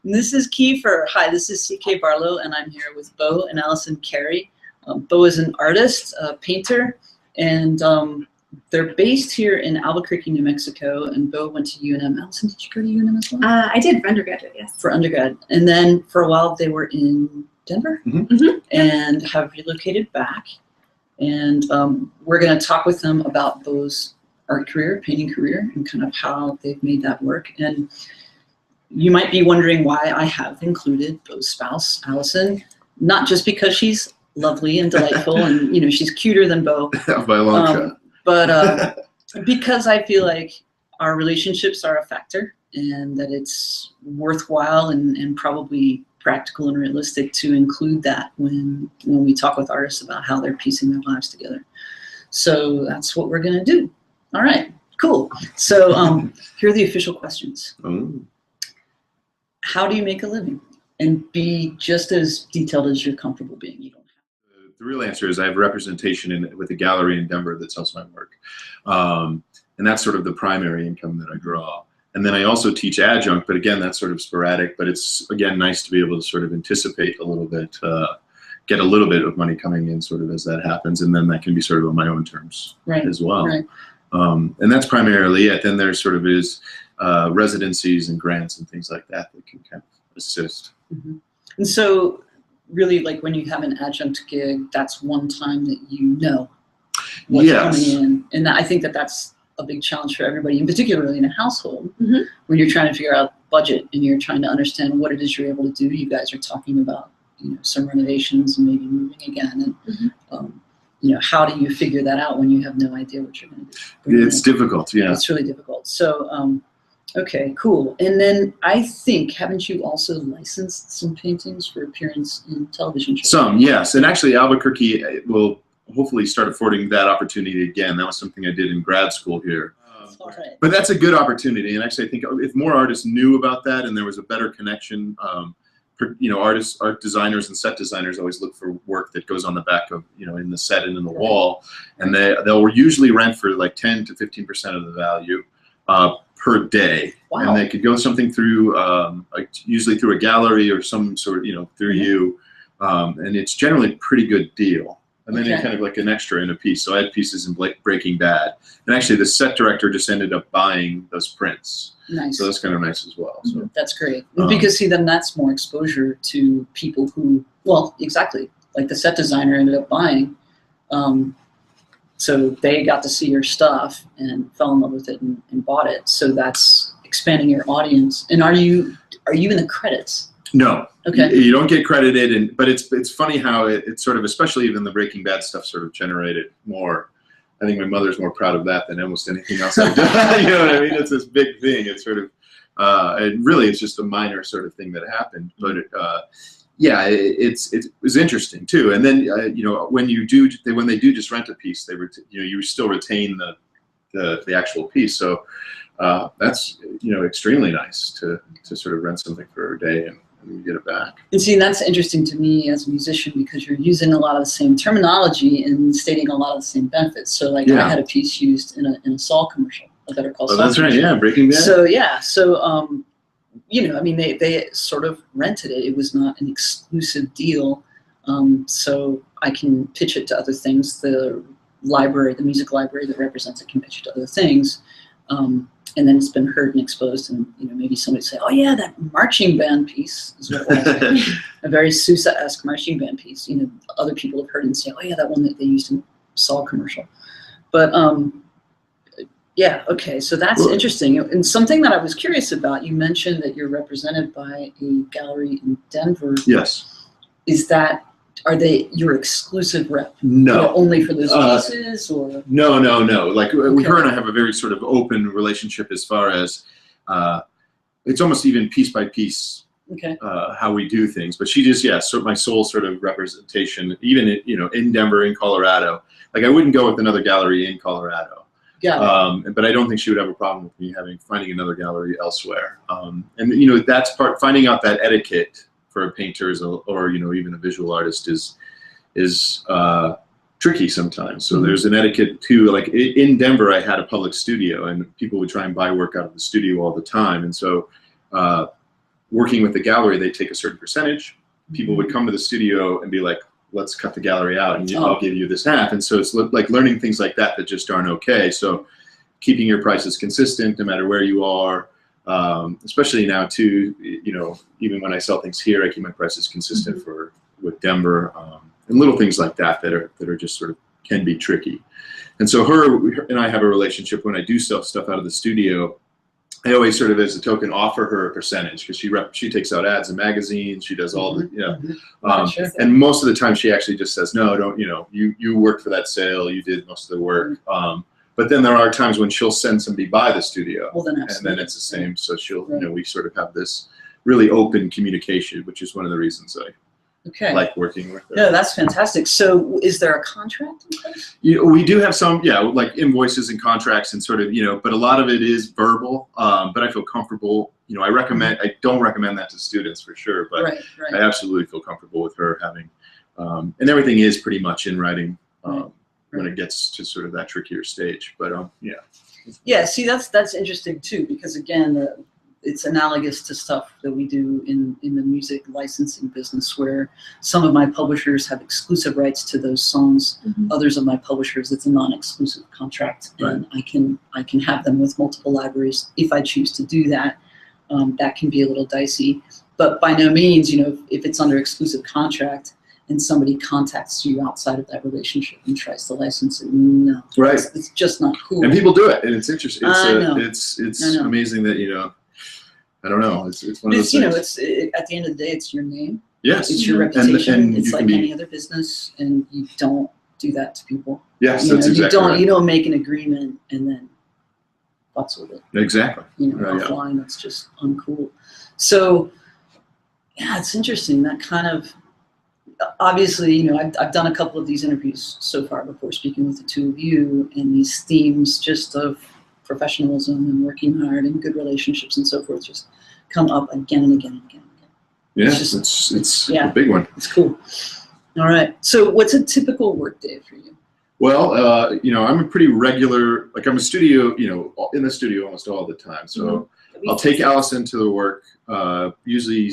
This is Kiefer. Hi, this is CK Barlow, and I'm here with Beau and Alyson Carey. Beau is an artist, a painter, and they're based here in Albuquerque, New Mexico, and Beau went to UNM. Alyson, did you go to UNM as well? I did for undergraduate, yes. For undergrad. And then for a while they were in Denver and have relocated back. And we're going to talk with them about Beau's art career, painting career, and kind of how they've made that work. And you might be wondering why I have included Beau's spouse, Alyson, not just because she's lovely and delightful and, you know, she's cuter than Beau. By a long shot. But because I feel like our relationships are a factor and that it's worthwhile and probably practical and realistic to include that when we talk with artists about how they're piecing their lives together. So that's what we're going to do. All right, cool. So here are the official questions. How do you make a living? And be just as detailed as you're comfortable being. You don't have. The real answer is I have representation with a gallery in Denver that sells my work. And that's sort of the primary income that I draw. And then I also teach adjunct, but again, that's sort of sporadic, but it's, again, nice to be able to sort of anticipate a little bit, get a little bit of money coming in sort of as that happens. And then that can be sort of on my own terms as well. Right. And that's primarily it. Then there sort of is residencies and grants and things like that that can kind of assist. And so really, like when you have an adjunct gig, that's one time that you know what's coming in. And I think that that's a big challenge for everybody, and particularly in a household when you're trying to figure out budget and you're trying to understand what it is you're able to do. You guys are talking about, you know, some renovations and maybe moving again, and you know, how do you figure that out when you have no idea what you're going to do? It's difficult, yeah. It's really difficult. So, okay, cool. And then I think, haven't you also licensed some paintings for appearance in television shows? Some, yes. And actually, Albuquerque will hopefully start affording that opportunity again. That was something I did in grad school here. But that's a good opportunity. And actually, I think if more artists knew about that and there was a better connection, you know, art designers and set designers always look for work that goes on the back of, you know, in the set and in the wall. And they'll usually rent for like 10 to 15% of the value per day. Wow. And they could go something through, like usually through a gallery or some sort of, you know, through you. And it's generally a pretty good deal. And then you're kind of like an extra in a piece. So I had pieces in Breaking Bad. And actually the set director just ended up buying those prints. Nice. So that's kind of nice as well. So. That's great. Because see, then that's more exposure to people who, well, exactly, like the set designer ended up buying. So they got to see your stuff and fell in love with it and bought it. So that's expanding your audience. And are you in the credits? No. Okay. You don't get credited, but it's funny how it's sort of, especially even the Breaking Bad stuff, sort of generated more. I think my mother's more proud of that than almost anything else I've done. You know what I mean? It's this big thing. It's sort of, and really, it's just a minor sort of thing that happened. But yeah, it was interesting too. And then you know, when they do just rent a piece, you know, you still retain the actual piece. So that's, you know, extremely nice to sort of rent something for a day and you get it back. And see, that's interesting to me as a musician because you're using a lot of the same terminology and stating a lot of the same benefits. So like I had a piece used in a Saul commercial, a Better Call Saul. That's right, yeah, Breaking Bad. So yeah, so you know, I mean, they sort of rented it. It was not an exclusive deal. So I can pitch it to other things. The library, the music library that represents it can pitch it to other things. And then it's been heard and exposed, and you know, maybe somebody say, "Oh yeah, that marching band piece is what it was." A very Sousa-esque marching band piece. You know, other people have heard and say, "Oh yeah, that one that they used in Saul commercial." But yeah, okay, so that's interesting. And something that I was curious about, you mentioned that you're represented by a gallery in Denver. Yes. Is that? Are they your exclusive rep? No. Only for those pieces, or? No. Like her and I have a very sort of open relationship as far as it's almost even piece by piece how we do things. But she just, so my sole sort of representation, even in Denver, in Colorado. Like I wouldn't go with another gallery in Colorado. But I don't think she would have a problem with me finding another gallery elsewhere. And you know, that's finding out that etiquette for a painter or you know, even a visual artist is tricky sometimes. So there's an etiquette too. Like in Denver, I had a public studio, and people would try and buy work out of the studio all the time. And so working with the gallery, they take a certain percentage. People would come to the studio and be like, let's cut the gallery out and I'll give you this half. And so it's like learning things like that that just aren't okay. So keeping your prices consistent no matter where you are, especially now too, you know, even when I sell things here, I keep my prices consistent with Denver, and little things like that that are just sort of can be tricky. And so her and I have a relationship. When I do sell stuff out of the studio, I always sort of, as a token, offer her a percentage because she takes out ads in magazines. She does all the, sure. And most of the time she actually just says, no, don't, you know, you worked for that sale. You did most of the work. But then there are times when she'll send somebody by the studio, and then it's the same. So she'll, you know, we sort of have this really open communication, which is one of the reasons I like working with her. No, that's fantastic. So is there a contract in place? We do have some, like invoices and contracts and sort of, you know, but a lot of it is verbal. But I feel comfortable, you know, I don't recommend that to students for sure, but I absolutely feel comfortable with her having, and everything is pretty much in writing when it gets to sort of that trickier stage. But yeah, see, that's interesting too, because again, it's analogous to stuff that we do in the music licensing business, where some of my publishers have exclusive rights to those songs. Others of my publishers, it's a non-exclusive contract, and I can have them with multiple libraries if I choose to do that. That can be a little dicey, but by no means, you know, if it's under exclusive contract and somebody contacts you outside of that relationship and tries to license it, no, it's just not cool. And people do it, and it's interesting. It's amazing that, you know, I don't know. It's one of those things. You know, at the end of the day, it's your name. Yes. It's your reputation. And it's like any other business, and you don't do that to people. Yes, that's exactly right. You don't make an agreement and then butts with it. Exactly. You know, offline, that's just uncool. So, yeah, it's interesting. That kind of, obviously, you know, I've done a couple of these interviews so far before speaking with the two of you, and these themes just of professionalism and working hard and good relationships and so forth just come up again and again and again and again. Yeah, it's a big one. It's cool. All right. So what's a typical work day for you? Well, you know, I'm a pretty regular, like I'm a studio, you know, in the studio almost all the time. So I'll take Alyson to the work, usually,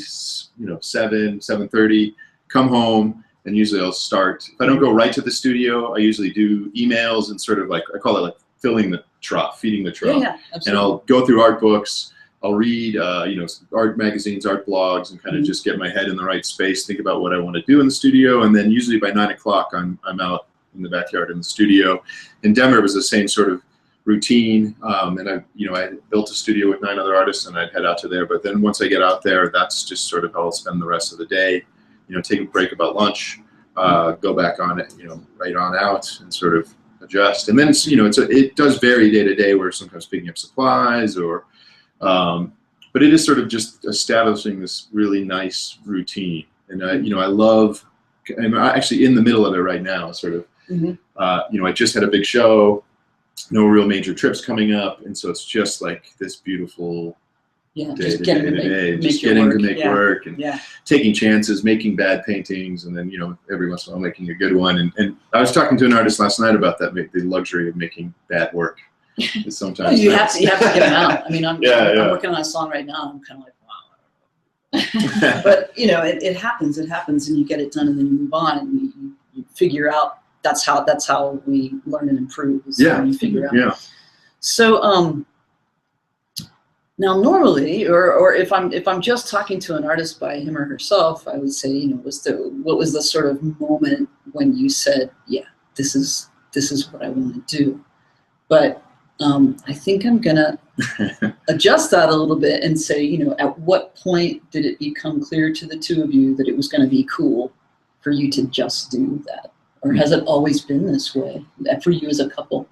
you know, 7:30, come home, and usually I'll start. If I don't go right to the studio, I usually do emails and sort of like, I call it like filling the trough, feeding the trough. Yeah, absolutely. And I'll go through art books. I'll read, you know, art magazines, art blogs, and kind of just get my head in the right space, think about what I want to do in the studio. And then usually by 9 o'clock, I'm out in the backyard in the studio. In Denver, it was the same sort of routine. And I built a studio with 9 other artists, and I'd head out to there. But then once I get out there, that's just sort of how I'll spend the rest of the day. You know, take a break about lunch, go back on it, you know, right on out, and sort of adjust. And then it's, you know, it does vary day to day, where sometimes picking up supplies or, but it is sort of just establishing this really nice routine. And you know, I'm actually in the middle of it right now, sort of. You know, I just had a big show, no real major trips coming up, and so it's just like this beautiful just getting to make work and taking chances, making bad paintings, and then, you know, every once in a while making a good one. And I was talking to an artist last night about that, the luxury of making bad work. Sometimes you have to get them out. I mean, I'm working on a song right now. I'm kind of like, wow. But you know, it happens, and you get it done, and then you move on, and you figure out. That's how we learn and improve. Is when you figure out. Yeah. So now normally, or if I'm just talking to an artist by him or herself, I would say, you know, what was the sort of moment when you said, yeah, this is what I want to do. But I think I'm gonna adjust that a little bit and say, you know, at what point did it become clear to the two of you that it was going to be cool for you to just do that? Or has it always been this way for you as a couple?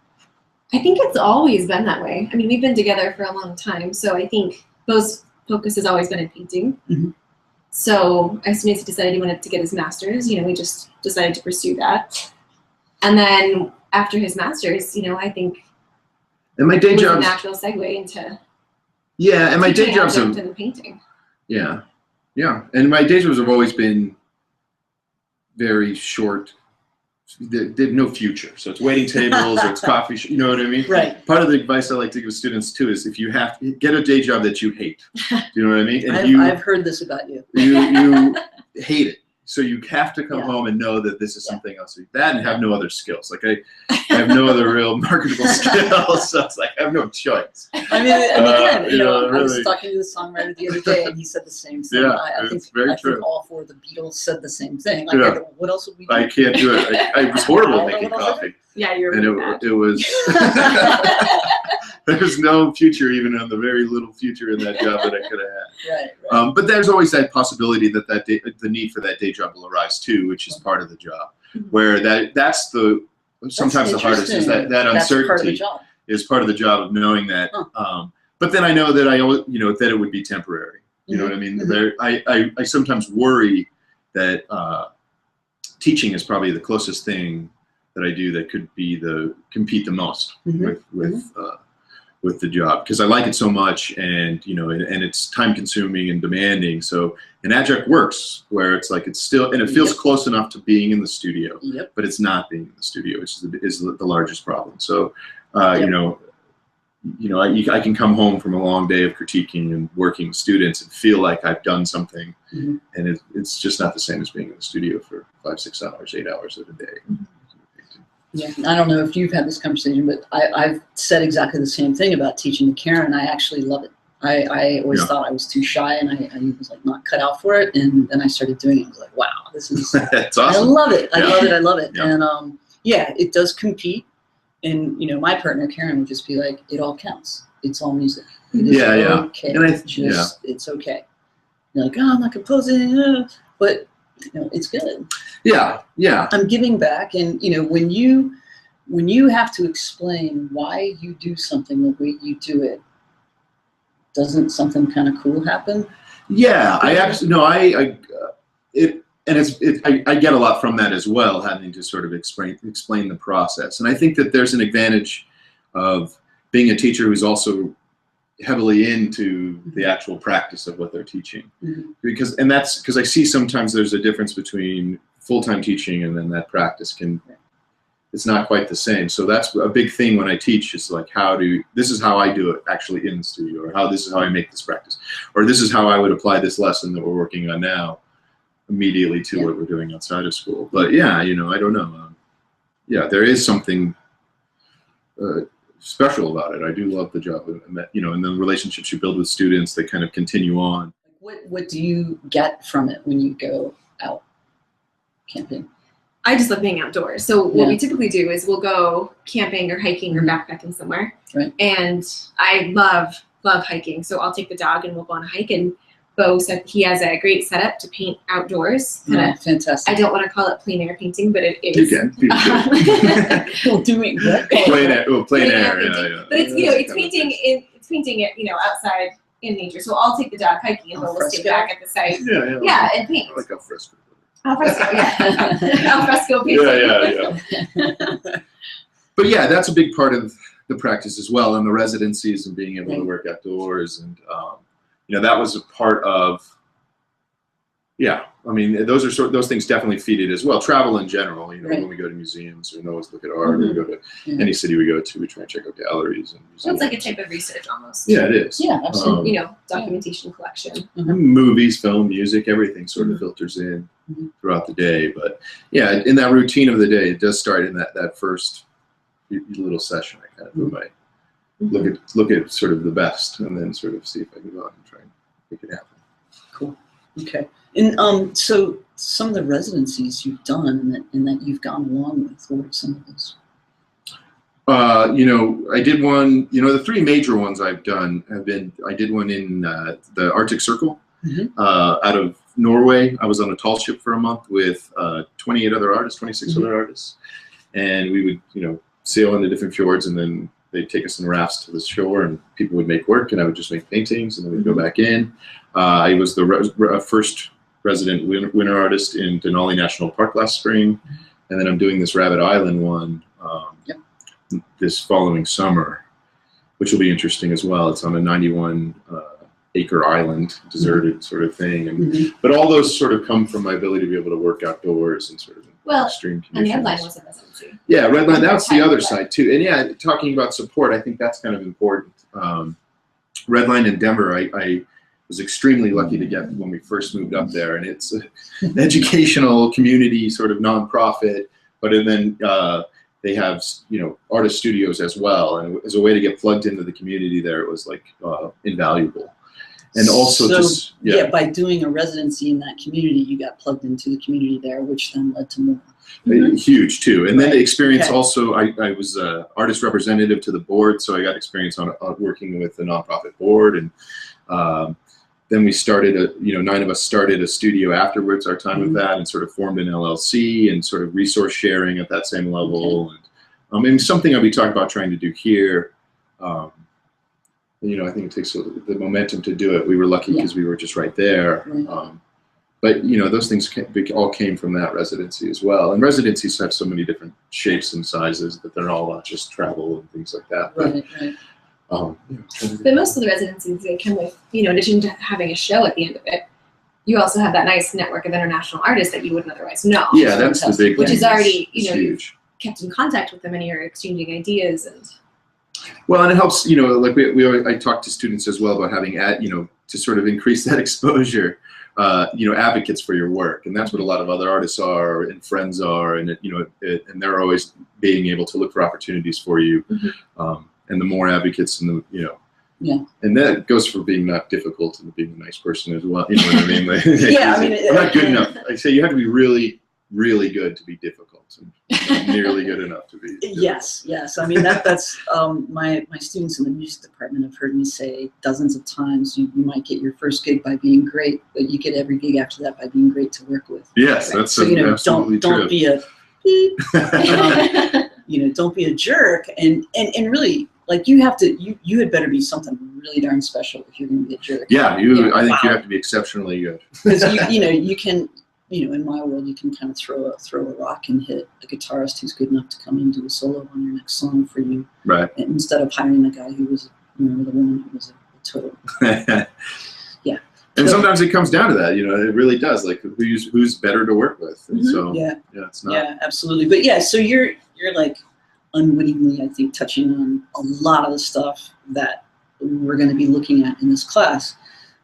I think it's always been that way. I mean, we've been together for a long time, so I think Beau's focus has always been in painting. So as soon as he decided he wanted to get his master's, you know, we just decided to pursue that. And then after his master's, you know, I think and my day job a natural segue into and my day jobs have into the painting. And my day jobs have always been very short did no future. So it's waiting tables or it's coffee, you know what I mean? Right. Part of the advice I like to give students too is if you have to get a day job that you hate. Do you know what I mean? And I've heard this about you. You hate it. So you have to come Yeah. home and know that this is something else. That and have no other skills. Like I have no other real marketable skills. So it's like I have no choice. I mean, and again, you know, I was really. talking to the songwriter the other day, and he said the same thing. Yeah, I it's very true. think all four of the Beatles said the same thing. Like, Yeah. what else would we do? I can't do it. I was horrible I don't know making what else I coffee. Yeah, you're And really bad. it was there's no future, even in the very little future in that job that I could have had. Right. But there's always that possibility that the need for that day job will arise too, which is part of the job. Where that's sometimes the hardest is that That's part of the uncertainty job. is part of the job of knowing that. Huh. But then I know that that it would be temporary. You know what I mean? Mhm. I sometimes worry that teaching is probably the closest thing that I do that could be compete the most with the job, because I like it so much, and and it's time consuming and demanding. So an adjunct works where it's like it's still, and it feels close enough to being in the studio, but it's not being in the studio, which is the largest problem. So I can come home from a long day of critiquing and working with students and feel like I've done something, and it's just not the same as being in the studio for 5, 6 hours, 8 hours of a day. Yeah, I don't know if you've had this conversation, but I've said exactly the same thing about teaching to Karen. I actually love it. I always thought I was too shy, and I was like not cut out for it. And then I started doing it. I was like, wow, this is That's awesome. I love it. I love it. I love it. Yeah. And it does compete. And my partner Karen would just be like, it all counts. It's all music. It is okay. And it's okay. You're like, oh, I'm not composing, but it's good. Yeah. I'm giving back, and when you have to explain why you do something the way you do it, doesn't something kind of cool happen? Yeah, I get a lot from that as well, having to sort of explain the process. And I think that there's an advantage of being a teacher who's also heavily into the actual practice of what they're teaching. Because I see sometimes there's a difference between full-time teaching and then that practice it's not quite the same. So that's a big thing when I teach, is like this is how I do it actually in the studio, or this is how I make this practice, or this is how I would apply this lesson that we're working on now immediately to what we're doing outside of school. But I don't know. There is something special about it. I do love the job, and the relationships you build with students, they kind of continue on. What do you get from it when you go out camping? I just love being outdoors. So what we typically do is we'll go camping or hiking or backpacking somewhere. Right. And I love hiking. So I'll take the dog and we'll go on a hike. And Beau said he has a great setup to paint outdoors. Fantastic. I don't want to call it plein air painting, but it is. You can. Well, doing what? Plein air. Yeah. But it's painting it outside in nature. So I'll take the dog hiking and we'll stay back at the site. Yeah, and paint. I like al fresco. Al fresco, yeah. Al fresco painting. But that's a big part of the practice as well, and the residencies and being able to work outdoors, and that was a part of. I mean, those things definitely feed it as well. Travel in general, when we go to museums, we always look at art. Or we go to any city we go to, we try and check out galleries and museums. So it's like a type of research almost. Yeah, it is. Yeah, absolutely. Documentation collection. Movies, film, music, everything sort of filters in throughout the day. But in that routine of the day, it does start in that first little session. I kind of do my look at sort of the best, and then sort of see if I can go out and try and make it happen. Cool. Okay. And so some of the residencies you've done and that you've gone along with, what are some of those? I did one. The three major ones I've done I did one in the Arctic Circle out of Norway. I was on a tall ship for a month with 28 other artists, 26 other artists, and we would sail into different fjords, and then they'd take us in rafts to the shore, and people would make work, and I would just make paintings, and then we'd go back in. I was the first resident winter artist in Denali National Park last spring, and then I'm doing this Rabbit Island one this following summer, which will be interesting as well. It's on a 91 acre island, deserted sort of thing, and but all those sort of come from my ability to be able to work outdoors and sort of Well, extreme and the conditions. Redline was a residency. Yeah, Redline, that's the other side too. And yeah, talking about support, I think that's kind of important. Redline in Denver, I was extremely lucky to get when we first moved up there, and it's an educational community sort of nonprofit, but then they have, you know, artist studios as well, and as a way to get plugged into the community there, it was like invaluable. And also just by doing a residency in that community, you got plugged into the community there, which then led to more. Huge too. And then the experience also, I was artist representative to the board, so I got experience on working with the nonprofit board, and then we started 9 of us started a studio afterwards, our time with that, and sort of formed an LLC and sort of resource sharing at that same level. And something I'll be talking about trying to do here. You know, I think it takes the momentum to do it. We were lucky because we were just right there. But you know, those things all came from that residency as well. And residencies have so many different shapes and sizes that they're all not just travel and things like that. But most of the residencies, they come with, you know, in addition to having a show at the end of it, you also have that nice network of international artists that you wouldn't otherwise know. Yeah, that's the big thing. Which is already, you know, huge. You've kept in contact with them and you're exchanging ideas and. Well, and it helps, you know, like I talk to students as well about having, you know, to sort of increase that exposure, you know, advocates for your work. And that's what a lot of other artists are and friends are. And, you know, and they're always being able to look for opportunities for you. And the more advocates and the, you know, and that goes for being not difficult and being a nice person as well. You know what I mean? Like, I'm not good enough. I say you have to be really, really good to be difficult. And not nearly good enough to be. Yes. I mean, that's my students in the music department have heard me say dozens of times. You might get your first gig by being great, but you get every gig after that by being great to work with. Yes, that's so. You know, absolutely don't true. be a beep. You know, don't be a jerk, and really, like you had better be something really darn special if you're going to be a jerk. Yeah, I think you have to be exceptionally good. Because you can. You know, in my world, you can kind of throw a rock and hit a guitarist who's good enough to come in and do a solo on your next song for you. Right. And instead of hiring the guy who was, you know, the woman who was a total. And sometimes it comes down to that, you know, it really does. Like who's better to work with. And so it's not. Yeah, absolutely. But yeah, so you're like unwittingly, I think, touching on a lot of the stuff that we're going to be looking at in this class.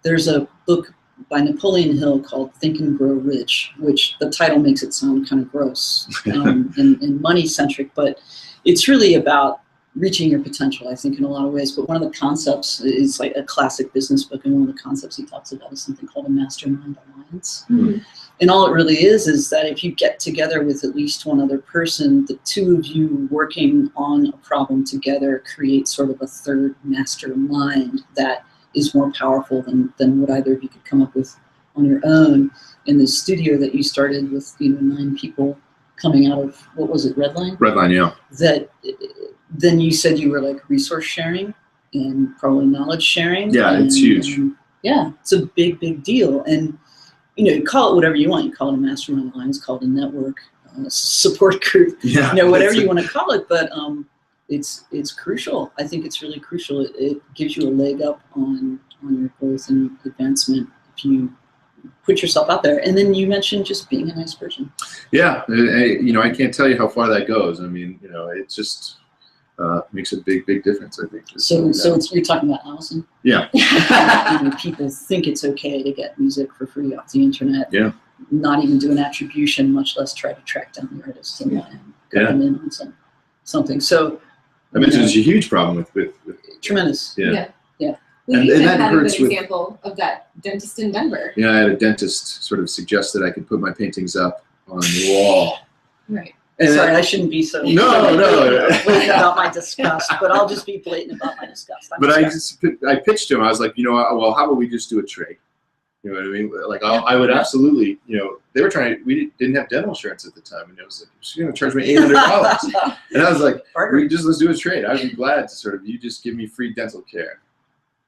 There's a book by Napoleon Hill called Think and Grow Rich, which the title makes it sound kind of gross and money-centric, but it's really about reaching your potential, I think, in a lot of ways. But one of the concepts is like a classic business book, and one of the concepts he talks about is something called a mastermind alliance. And all it really is that if you get together with at least one other person, the two of you working on a problem together create sort of a third mastermind that is more powerful than what either of you could come up with on your own. In the studio that you started with, you know, 9 people coming out of, what was it, Redline? Redline, yeah. That then you said you were like resource sharing and probably knowledge sharing. Yeah, it's huge. Yeah, it's a big, big deal. And, you know, you call it whatever you want. You call it a mastermind alliance, call it a network, support group, you know, whatever you want to call it. But it's crucial. I think it's really crucial. It gives you a leg up on your growth and advancement if you put yourself out there. And then you mentioned just being a nice person. Yeah, you know, I can't tell you how far that goes. I mean, you know, it just makes a big, big difference, I think. So you're talking about Alyson? Yeah. You know, people think it's okay to get music for free off the internet. Yeah. Not even do an attribution, much less try to track down the artist and cut them in on something. So I mentioned it's a huge problem with tremendous. Yeah. Well, you had a good example of that dentist in Denver. Yeah, I had a dentist sort of suggest that I could put my paintings up on the wall. Right. And sorry, I shouldn't be so blatant about my disgust, but I'll just be blatant about my disgust. I pitched to him. I was like, you know, well, how about we just do a trade? You know what I mean? Like, I would absolutely, you know, they were trying. We didn't have dental insurance at the time, and it was like, she's going to charge me $800, and I was like, let's do a trade. I'd be glad to sort of, you just give me free dental care,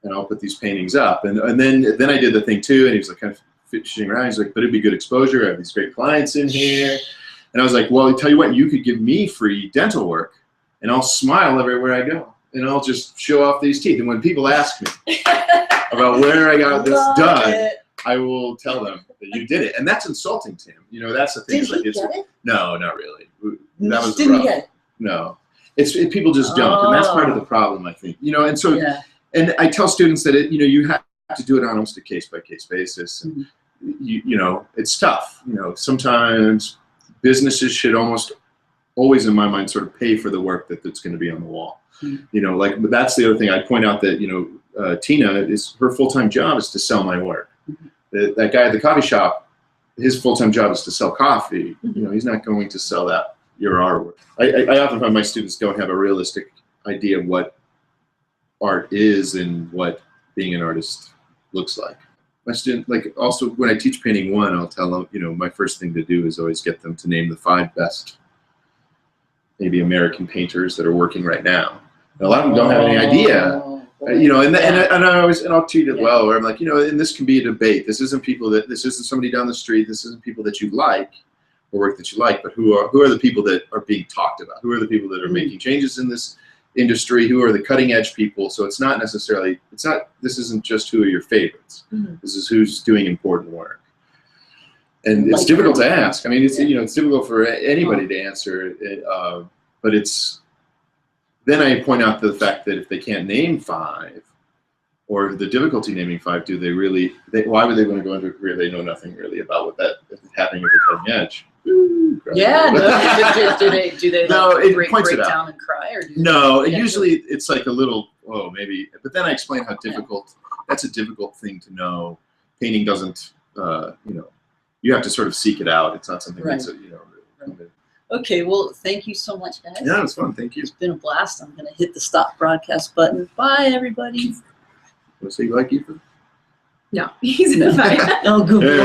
and I'll put these paintings up. And then I did the thing too, and he was like kind of fishing around. He's like, but it'd be good exposure. I have these great clients in here. And I was like, well, I tell you what, you could give me free dental work, and I'll smile everywhere I go, and I'll just show off these teeth. And when people ask me about where I got this done, I will tell them that you did it, and that's insulting to him. You know, that's the thing. Did he get it? No, not really. You That was didn't rough. get it. No, people just don't, and that's part of the problem, I think. You know, and so, and I tell students that you have to do it on almost a case-by-case basis. And you know, it's tough. You know, sometimes businesses should almost always, in my mind, sort of pay for the work that's going to be on the wall. You know, like, but that's the other thing. I point out that, you know, Tina, is her full-time job is to sell my work. That guy at the coffee shop, his full-time job is to sell coffee. You know, he's not going to sell your artwork. I often find my students don't have a realistic idea of what art is and what being an artist looks like. My student, like, also when I teach painting 1, I'll tell them, you know, my first thing to do is always get them to name the 5 best, maybe American painters that are working right now. And a lot of them don't have any idea. You know, and I'll treat it well, where I'm like, you know, and this can be a debate. This isn't somebody down the street. This isn't people that you like or work that you like, but who are the people that are being talked about? Who are the people that are making changes in this industry? Who are the cutting edge people? So it's not necessarily, this isn't just who are your favorites. This is who's doing important work. And it's difficult to ask. I mean, it's you know, it's difficult for anybody to answer it, but it's. Then I point out the fact that if they can't name 5, or the difficulty naming 5, do they really? Why would they want to go into a career they know nothing really about what that is happening at the cutting edge? Yeah. No, do they no, like, it break points it out. down and cry, or no? Usually it's like a little, maybe. But then I explain how difficult. That's a difficult thing to know. Painting doesn't, you know, you have to sort of seek it out. It's not something that's, you know. Okay, well, thank you so much, guys. Yeah, it was fun. Thank you. It's been a blast. I'm going to hit the stop broadcast button. Bye, everybody. Want to say you like Ethan? No, he's fine. Oh, good boy.